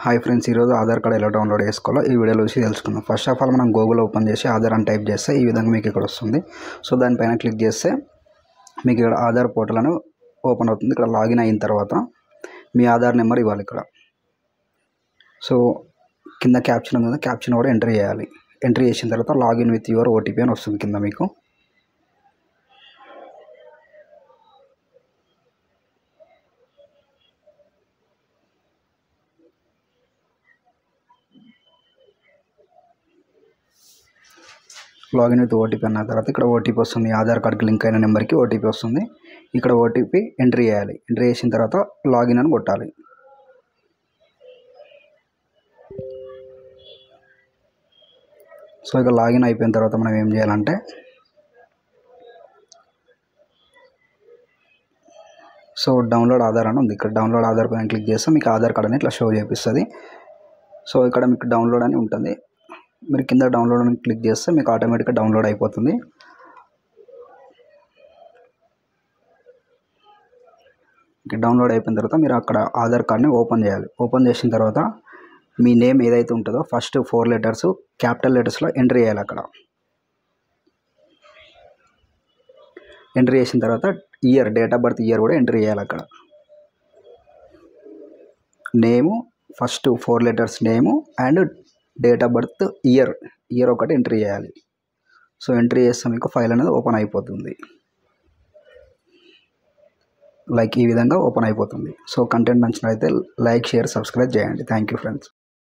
Hi friends, ఈరోజు Aadhaar card ఎలా download చేసుకోవాలో ఈ వీడియోలో చూసి తెలుసుకుందాం. ఫస్ట్ ఆఫ్ ఆల్ మనం గూగుల్ ఓపెన్ చేసి ఆధార్ అని టైప్ చేస్తే ఈ విధంగా మీకు ఇక్కడ వస్తుంది. సో దానిపైన క్లిక్ చేస్తే మీకు ఇక్కడ ఆధార్ పోర్టల్ అని ఓపెన్ అవుతుంది. ఇక్కడ లాగిన్ అయిన తర్వాత మీ ఆధార్ నెంబర్ ఇవ్వాలి ఇక్కడ. సో కింద క్యాప్షన్ ఉంది, క్యాప్షన్ కూడా ఎంటర్ చేయాలి. ఎంటర్ చేసిన తర్వాత లాగిన్ విత్ యువర్ ఓటీపీ అని వస్తుంది కింద మీకు. లాగిన్ విత్ ఓటీపీ అన్న తర్వాత ఇక్కడ ఓటీపీ వస్తుంది. ఆధార్ కార్డ్కి లింక్ అయిన నెంబర్కి ఓటీపీ వస్తుంది. ఇక్కడ ఓటీపీ ఎంట్రీ చేయాలి. ఎంట్రీ చేసిన తర్వాత లాగిన్ అని కొట్టాలి. సో ఇక లాగిన్ అయిపోయిన తర్వాత మనం ఏం చేయాలంటే సో డౌన్లోడ్ ఆధార్ అని ఉంది. ఇక్కడ డౌన్లోడ్ ఆధార్ పైన క్లిక్ చేస్తే మీకు ఆధార్ కార్డ్ అని ఇట్లా షో చేపిస్తుంది. సో ఇక్కడ మీకు డౌన్లోడ్ అని ఉంటుంది. మీరు కింద డౌన్లోడ్ అని క్లిక్ చేస్తే మీకు ఆటోమేటిక్గా డౌన్లోడ్ అయిపోతుంది. డౌన్లోడ్ అయిపోయిన తర్వాత మీరు అక్కడ ఆధార్ కార్డ్ని ఓపెన్ చేయాలి. ఓపెన్ చేసిన తర్వాత మీ నేమ్ ఏదైతే ఉంటుందో ఫస్ట్ 4 లెటర్స్ క్యాపిటల్ లెటర్స్లో ఎంట్రీ చేయాలి. అక్కడ ఎంట్రీ చేసిన తర్వాత year, date of birth year కూడా ఎంట్రీ చేయాలి. అక్కడ నేము first 4 letters name and date of birth year ఒకటి ఎంట్రీ చేయాలి. సో ఎంట్రీ చేస్తే మీకు ఫైల్ అనేది ఓపెన్ అయిపోతుంది. లైక్ ఈ విధంగా ఓపెన్ అయిపోతుంది. సో కంటెంట్ నచ్చినట్లయితే లైక్, షేర్, సబ్స్క్రైబ్ చేయండి. Thank you friends.